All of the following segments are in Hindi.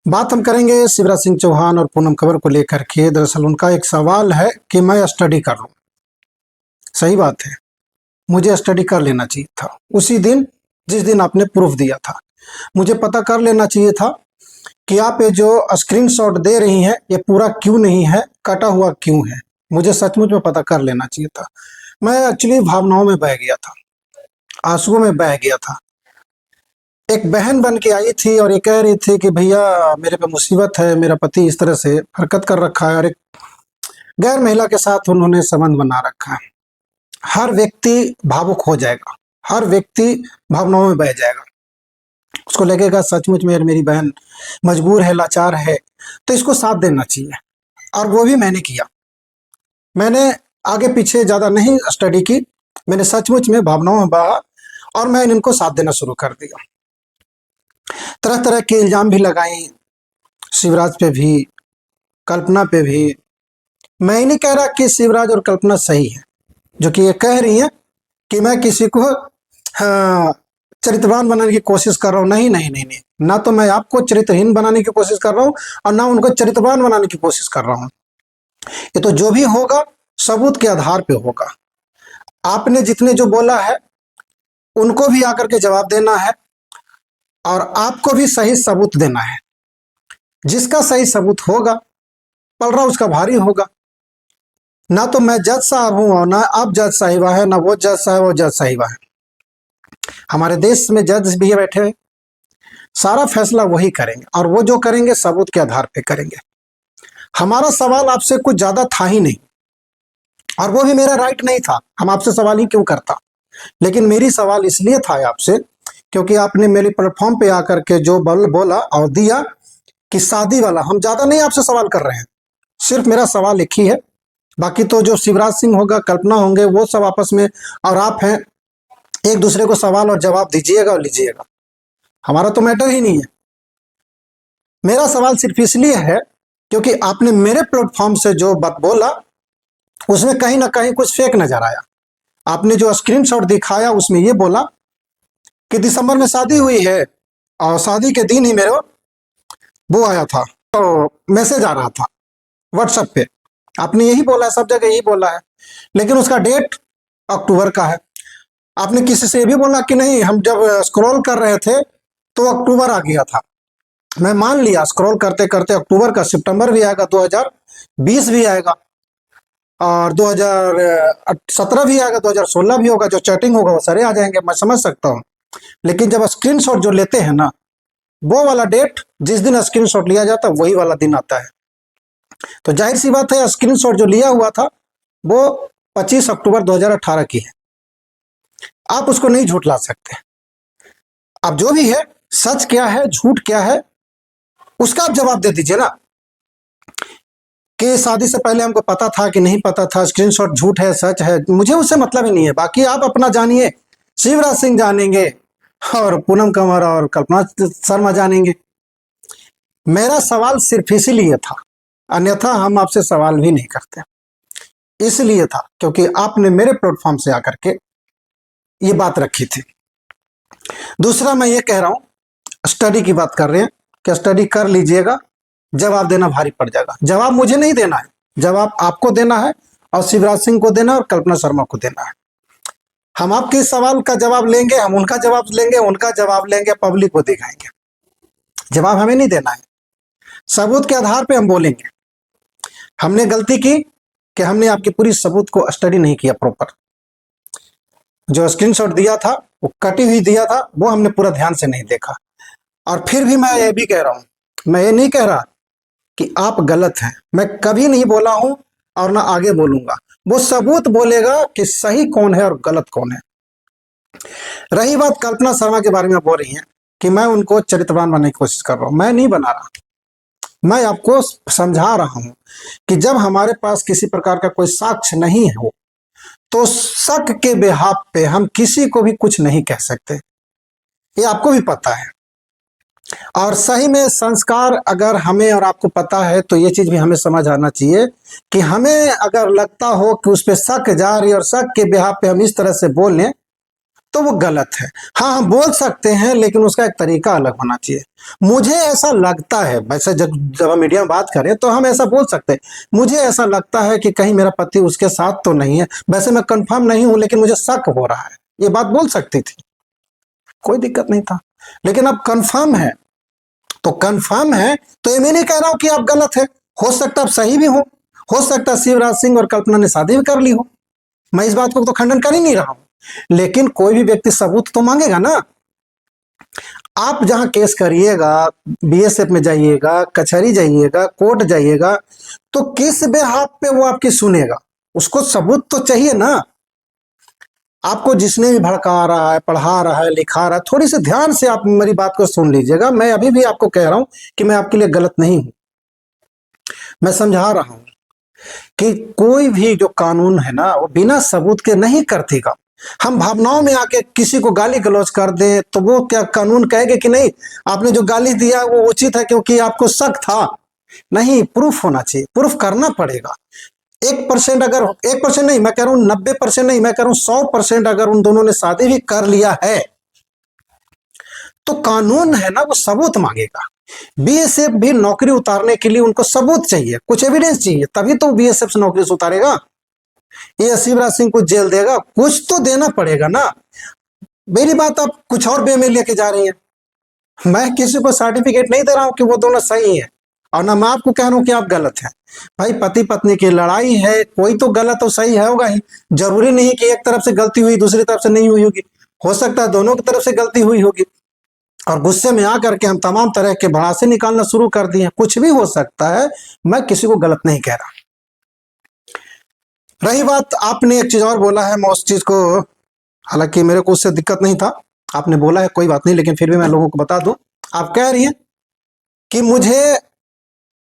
बात हम करेंगे शिवराज सिंह चौहान और पूनम कंवर को लेकर के। दरअसल उनका एक सवाल है कि मैं स्टडी कर लूं। सही बात है, मुझे स्टडी कर लेना चाहिए था उसी दिन जिस दिन आपने प्रूफ दिया था। मुझे पता कर लेना चाहिए था कि आप ये जो स्क्रीनशॉट दे रही हैं ये पूरा क्यों नहीं है, कटा हुआ क्यों है। मुझे सचमुच में पता कर लेना चाहिए था। मैं एक्चुअली भावनाओं में बह गया था, आंसुओं में बह गया था। एक बहन बन के आई थी और ये कह रही थी कि भैया मेरे पे मुसीबत है, मेरा पति इस तरह से हरकत कर रखा है और एक गैर महिला के साथ उन्होंने संबंध बना रखा है। हर व्यक्ति भावुक हो जाएगा, हर व्यक्ति भावनाओं में बह जाएगा। उसको लगेगा सचमुच में मेरी बहन मजबूर है, लाचार है, तो इसको साथ देना चाहिए। और वो भी मैंने किया। मैंने आगे पीछे ज़्यादा नहीं स्टडी की, मैंने सचमुच में भावनाओं में बहा और मैंने इनको साथ देना शुरू कर दिया। तरह तरह के इल्ज़ाम भी लगाई, शिवराज पे भी, कल्पना पे भी। मैं ही नहीं कह रहा कि शिवराज और कल्पना सही है, जो कि ये कह रही हैं कि मैं किसी को चरित्रवान बनाने की कोशिश कर रहा हूँ। नहीं नहीं नहीं नहीं, ना तो मैं आपको चरित्रहीन बनाने की कोशिश कर रहा हूँ और ना उनको चरित्रवान बनाने की कोशिश कर रहा हूँ। ये तो जो भी होगा सबूत के आधार पे होगा। आपने जितने जो बोला है उनको भी आकर के जवाब देना है और आपको भी सही सबूत देना है। जिसका सही सबूत होगा पलड़ा उसका भारी होगा। ना तो मैं जज साहब हूं और ना आप जज साहिबा है, ना वो जज साहब और जज साहिबा है। हमारे देश में जज भी बैठे हैं, सारा फैसला वही करेंगे और वो जो करेंगे सबूत के आधार पे करेंगे। हमारा सवाल आपसे कुछ ज्यादा था ही नहीं और वो भी मेरा राइट नहीं था। हम आपसे सवाल ही क्यों करता, लेकिन मेरी सवाल इसलिए था आपसे क्योंकि आपने मेरे प्लेटफॉर्म पे आकर के जो बोला और दिया कि शादी वाला। हम ज्यादा नहीं आपसे सवाल कर रहे हैं, सिर्फ मेरा सवाल एक ही है। बाकी तो जो शिवराज सिंह होगा, कल्पना होंगे, वो सब आपस में और आप हैं, एक दूसरे को सवाल और जवाब दीजिएगा और लीजिएगा। हमारा तो मैटर ही नहीं है। मेरा सवाल सिर्फ इसलिए है क्योंकि आपने मेरे प्लेटफॉर्म से जो बात बोला उसमें कहीं ना कहीं कुछ फेक नजर आया। आपने जो स्क्रीनशॉट दिखाया उसमें ये बोला कि दिसंबर में शादी हुई है और शादी के दिन ही मेरे वो आया था, तो मैसेज आ रहा था व्हाट्सएप पे। आपने यही बोला है, सब जगह यही बोला है, लेकिन उसका डेट अक्टूबर का है। आपने किसी से भी बोला कि नहीं, हम जब स्क्रॉल कर रहे थे तो अक्टूबर आ गया था। मैं मान लिया स्क्रॉल करते करते अक्टूबर का, सितंबर भी आएगा, 2020 भी आएगा और 2017 भी आएगा, 2016 भी होगा। जो चैटिंग होगा वो सारे आ जाएंगे, मैं समझ सकता हूँ। लेकिन जब स्क्रीनशॉट जो लेते हैं ना, वो वाला डेट जिस दिन स्क्रीनशॉट लिया जाता है वही वाला दिन आता है। तो जाहिर सी बात है स्क्रीनशॉट जो लिया हुआ था वो 25 अक्टूबर 2018 की है। आप उसको नहीं झूठला सकते। अब जो भी है, सच क्या है झूठ क्या है उसका आप जवाब दे दीजिए ना, कि शादी से पहले हमको पता था कि नहीं पता था, स्क्रीनशॉट झूठ है सच है, मुझे उससे मतलब ही नहीं है। बाकी आप अपना जानिए, शिवराज सिंह जानेंगे और पूनम कंवर और कल्पना शर्मा जानेंगे। मेरा सवाल सिर्फ इसीलिए था, अन्यथा हम आपसे सवाल भी नहीं करते। इसलिए था क्योंकि आपने मेरे प्लेटफॉर्म से आकर के ये बात रखी थी। दूसरा मैं ये कह रहा हूं, स्टडी की बात कर रहे हैं कि स्टडी कर लीजिएगा, जवाब देना भारी पड़ जाएगा। जवाब मुझे नहीं देना है, जवाब आपको देना है और शिवराज सिंह को देना है और कल्पना शर्मा को देना है। हम आपके सवाल का जवाब लेंगे, हम उनका जवाब लेंगे, उनका जवाब लेंगे, पब्लिक को दिखाएंगे। जवाब हमें नहीं देना है, सबूत के आधार पे हम बोलेंगे। हमने गलती की कि हमने आपकी पूरी सबूत को स्टडी नहीं किया प्रॉपर। जो स्क्रीनशॉट दिया था वो कटी हुई दिया था, वो हमने पूरा ध्यान से नहीं देखा। और फिर भी मैं ये भी कह रहा हूं, मैं ये नहीं कह रहा कि आप गलत हैं, मैं कभी नहीं बोला हूं और ना आगे बोलूंगा। वो सबूत बोलेगा कि सही कौन है और गलत कौन है। रही बात कल्पना शर्मा के बारे में बोल रही हैं कि मैं उनको चरित्रवान बनाने की कोशिश कर रहा हूं, मैं नहीं बना रहा। मैं आपको समझा रहा हूं कि जब हमारे पास किसी प्रकार का कोई साक्ष्य नहीं हो तो शक के बेहाव पे हम किसी को भी कुछ नहीं कह सकते, ये आपको भी पता है। और सही में संस्कार अगर हमें और आपको पता है तो ये चीज भी हमें समझ आना चाहिए कि हमें अगर लगता हो कि उस पर शक जारी और शक के बेहाव पे हम इस तरह से बोल लें तो वो गलत है। हाँ, हम बोल सकते हैं, लेकिन उसका एक तरीका अलग होना चाहिए। मुझे ऐसा लगता है, वैसे जब जब हम मीडिया में बात करें तो हम ऐसा बोल सकते हैं, मुझे ऐसा लगता है कि कहीं मेरा पति उसके साथ तो नहीं है। वैसे मैं कंफर्म नहीं हूं, लेकिन मुझे शक हो रहा है। ये बात बोल सकती थी, कोई दिक्कत नहीं था। लेकिन अब कंफर्म है तो कंफर्म है, तो ये मैं नहीं कह रहा हूं कि आप गलत है। हो सकता है आप सही भी हो सकता है शिवराज सिंह और कल्पना ने शादी भी कर ली हो। मैं इस बात को तो खंडन कर ही नहीं रहा हूं, लेकिन कोई भी व्यक्ति सबूत तो मांगेगा ना। आप जहां केस करिएगा, बीएसएफ में जाइएगा, कचहरी जाइएगा, कोर्ट जाइएगा, तो किस बेहाफ पे वो आपकी सुनेगा? उसको सबूत तो चाहिए ना। आपको जिसने भी भड़का रहा है, पढ़ा रहा है, लिखा रहा है, थोड़ी सी ध्यान से आप मेरी बात को सुन लीजिएगा। मैं अभी भी आपको कह रहा हूं कि मैं आपके लिए गलत नहीं हूं। मैं समझा रहा हूं कि कोई भी जो कानून है ना, वो बिना सबूत के नहीं करतीगा। हम भावनाओं में आके किसी को गाली गलौज कर दे तो वो क्या कानून कहेगा कि नहीं आपने जो गाली दिया वो उचित है क्योंकि आपको शक था? नहीं, प्रूफ होना चाहिए, प्रूफ करना पड़ेगा। 1% अगर 1% नहीं, मैं कह रहा हूं 90% नहीं, मैं कह रहा हूं 100% अगर उन दोनों ने शादी भी कर लिया है तो कानून है ना वो सबूत मांगेगा। बीएसएफ भी नौकरी उतारने के लिए उनको सबूत चाहिए, कुछ एविडेंस चाहिए, तभी तो बीएसएफ से नौकरी से उतारेगा। ये शिवराज सिंह को जेल देगा, कुछ तो देना पड़ेगा ना। मेरी बात आप कुछ और वे में लेके जा रही हैं। मैं किसी को सर्टिफिकेट नहीं दे रहा हूं कि वो दोनों सही है, और ना मैं आपको कह रहा हूं कि आप गलत हैं। भाई पति पत्नी की लड़ाई है, कोई तो गलत और सही है होगा ही। जरूरी नहीं कि एक तरफ से गलती हुई दूसरी तरफ से नहीं हुई होगी, हो सकता है दोनों की तरफ से गलती हुई होगी, और गुस्से में आकर के हम तमाम तरह के भड़ासे निकालना शुरू कर दिए। कुछ भी हो सकता है, मैं किसी को गलत नहीं कह रहा। रही बात, आपने एक चीज और बोला है, मैं उस चीज को, हालांकि मेरे को उससे दिक्कत नहीं था, आपने बोला है कोई बात नहीं, लेकिन फिर भी मैं लोगों को बता दूं। आप कह रही हैं कि मुझे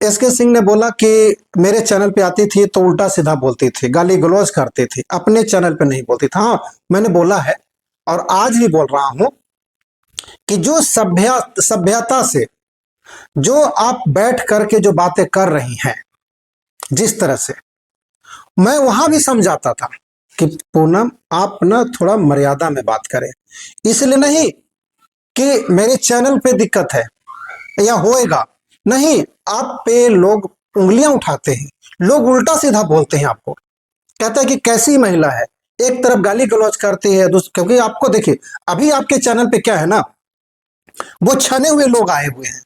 एसके सिंह ने बोला कि मेरे चैनल पे आती थी तो उल्टा सीधा बोलती थी, गाली गलौज करती थी, अपने चैनल पे नहीं बोलती थी। हाँ, मैंने बोला है और आज भी बोल रहा हूं कि जो सभ्यता से जो आप बैठ करके जो बातें कर रही हैं, जिस तरह से मैं वहां भी समझाता था कि पूनम आप ना थोड़ा मर्यादा में बात करें। इसलिए नहीं कि मेरे चैनल पे दिक्कत है या होएगा, नहीं, आप पे लोग उंगलियां उठाते हैं, लोग उल्टा सीधा बोलते हैं आपको, कहते हैं कि कैसी महिला है, एक तरफ गाली गलौज करती है, क्योंकि आपको देखिए अभी आपके चैनल पे क्या है ना, वो छने हुए लोग आए हुए हैं।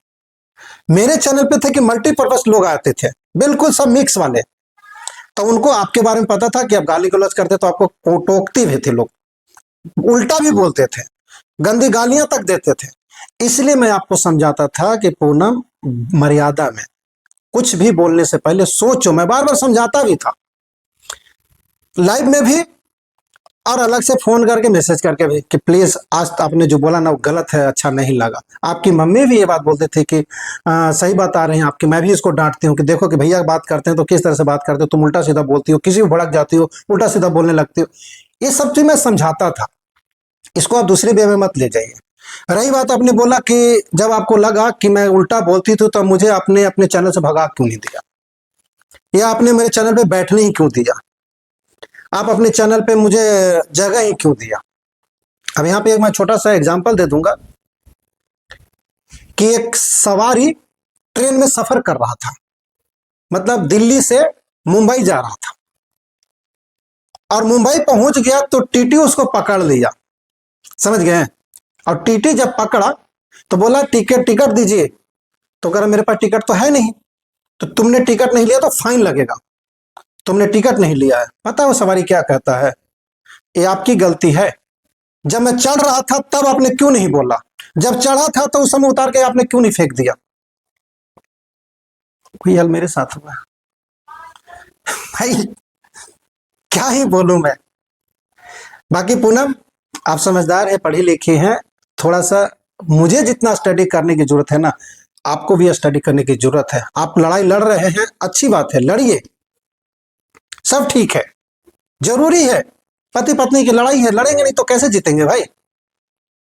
मेरे चैनल पे थे कि मल्टीपर्पज लोग आते थे, बिल्कुल सब मिक्स वाले, तो उनको आपके बारे में पता था कि आप गाली गलौज करते तो आपको टोकते भी थे लोग, उल्टा भी बोलते थे, गंदी गालियां तक देते थे। इसलिए मैं आपको समझाता था कि पूनम मर्यादा में कुछ भी बोलने से पहले सोचो। मैं बार बार समझाता भी था, लाइव में भी और अलग से फोन करके मैसेज करके भी, कि प्लीज आज तो आपने जो बोला ना वो गलत है, अच्छा नहीं लगा। आपकी मम्मी भी ये बात बोलते थे कि सही बात आ रही है आपकी। मैं भी इसको डांटती हूँ कि देखो कि भैया बात करते हैं तो किस तरह से बात करते हो, तुम उल्टा सीधा बोलती हो, किसी को भड़क जाती हो, उल्टा सीधा बोलने लगती हो। ये सब चीज मैं समझाता था, इसको आप दूसरे वे में मत ले जाइए। रही बात, आपने बोला कि जब आपको लगा कि मैं उल्टा बोलती थी तो मुझे आपने अपने चैनल से भगा क्यों नहीं दिया, या आपने मेरे चैनल पे बैठने ही क्यों दिया, आप अपने चैनल पे मुझे जगह ही क्यों दिया। अब यहाँ पे एक मैं छोटा सा एग्जांपल दे दूंगा कि एक सवारी ट्रेन में सफर कर रहा था, मतलब दिल्ली से मुंबई जा रहा था, और मुंबई पहुंच गया तो टीटी उसको पकड़ लिया, समझ गए? और टीटी जब पकड़ा तो बोला टिकट दीजिए, तो कह रहा मेरे पास टिकट तो है नहीं। तो तुमने टिकट नहीं लिया तो फाइन लगेगा, तुमने टिकट नहीं लिया है। पता है वो सवारी क्या कहता है, ये आपकी गलती है, जब मैं चढ़ रहा था तब आपने क्यों नहीं बोला, जब चढ़ा था तो उस समय उतार के आपने क्यों नहीं फेंक दिया। कोई हाल मेरे साथ हुआ भाई, क्या ही बोलूं मैं। बाकी पूनम आप समझदार है, पढ़ी लिखी हैं, थोड़ा सा मुझे जितना स्टडी करने की जरूरत है ना, आपको भी स्टडी करने की जरूरत है। आप लड़ाई लड़ रहे हैं, अच्छी बात है, लड़िए, सब ठीक है, जरूरी है। पति पत्नी की लड़ाई है, लड़ेंगे नहीं तो कैसे जीतेंगे भाई।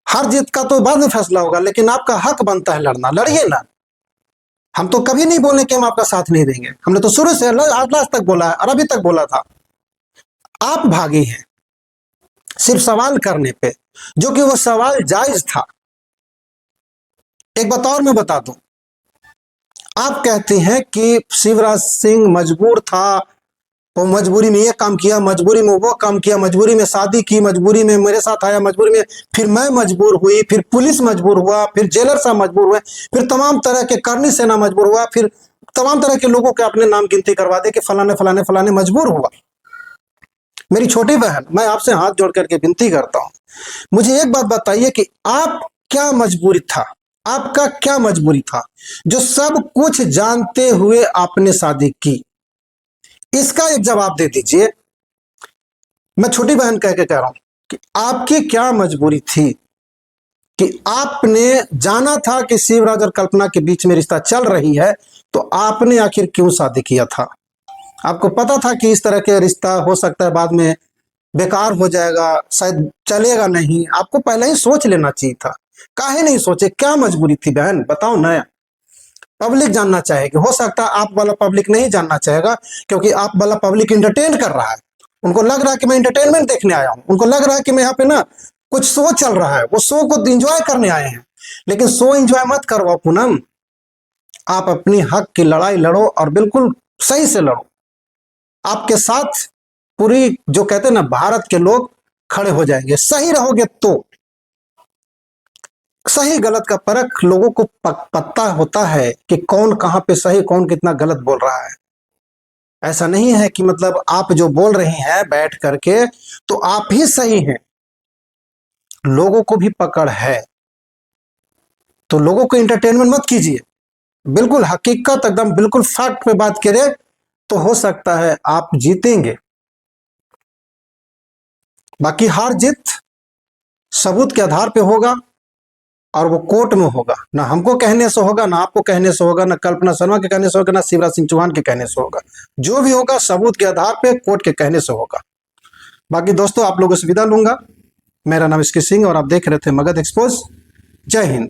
हार जीत का तो बाद में फैसला होगा, लेकिन आपका हक बनता है लड़ना, लड़िए ना। हम तो कभी नहीं बोले कि हम आपका साथ नहीं देंगे, हमने तो शुरू से आज लास्ट तक बोला है और अभी तक बोला था। आप भागी हैं, सिर्फ सवाल करने पे, जो कि वो सवाल जायज था। एक बात और मैं बता दूं, आप कहते हैं कि शिवराज सिंह मजबूर था, वो मजबूरी में ये काम किया, मजबूरी में वो काम किया, मजबूरी में शादी की, मजबूरी में मेरे साथ आया, मजबूरी में फिर मैं मजबूर हुई, फिर पुलिस मजबूर हुआ, फिर जेलर साहब मजबूर हुए, फिर तमाम तरह के करनी सेना मजबूर हुआ, फिर तमाम तरह के लोगों के अपने नाम गिनती करवा दे कि फलाने फलाने फलाने मजबूर हुआ। मेरी छोटी बहन, मैं आपसे हाथ जोड़ करके विनती करता हूं, मुझे एक बात बताइए कि आप क्या मजबूरी था, आपका क्या मजबूरी था जो सब कुछ जानते हुए आपने शादी की? इसका एक जवाब दे दीजिए। मैं छोटी बहन कह के कह रहा हूं कि आपकी क्या मजबूरी थी कि आपने जाना था कि शिवराज और कल्पना के बीच में रिश्ता चल रही है, तो आपने आखिर क्यों शादी किया था? आपको पता था कि इस तरह के रिश्ता हो सकता है बाद में बेकार हो जाएगा, शायद चलेगा नहीं, आपको पहले ही सोच लेना चाहिए था। काहे नहीं सोचे? क्या मजबूरी थी बहन, बताओ ना। पब्लिक जानना चाहेगी, हो सकता है आप वाला पब्लिक नहीं जानना चाहेगा, क्योंकि आप वाला पब्लिक इंटरटेन कर रहा है, उनको लग रहा है कि मैं इंटरटेनमेंट देखने आया हूं, उनको लग रहा है कि मैं यहाँ पे ना कुछ शो चल रहा है, वो शो को एंजॉय करने आए हैं। लेकिन शो एंजॉय मत करो पूनम, आप अपनी हक की लड़ाई लड़ो और बिल्कुल सही से लड़ो। आपके साथ पूरी जो कहते हैं ना भारत के लोग खड़े हो जाएंगे, सही रहोगे तो। सही गलत का परख लोगों को पता होता है कि कौन कहां पे सही, कौन कितना गलत बोल रहा है। ऐसा नहीं है कि मतलब आप जो बोल रही हैं बैठ करके तो आप ही सही हैं, लोगों को भी पकड़ है। तो लोगों को इंटरटेनमेंट मत कीजिए, बिल्कुल हकीकत एकदम बिल्कुल फैक्ट पे बात करें तो हो सकता है आप जीतेंगे। बाकी हार जीत सबूत के आधार पे होगा, और वो कोर्ट में होगा, ना हमको कहने से होगा, ना आपको कहने से होगा, ना कल्पना शर्मा के कहने से होगा, ना शिवराज सिंह चौहान के कहने से होगा। जो भी होगा सबूत के आधार पे कोर्ट के कहने से होगा। बाकी दोस्तों आप लोगों से विदा लूंगा। मेरा नाम इसकी सिंह और आप देख रहे थे मगध एक्सपोज। जय हिंद।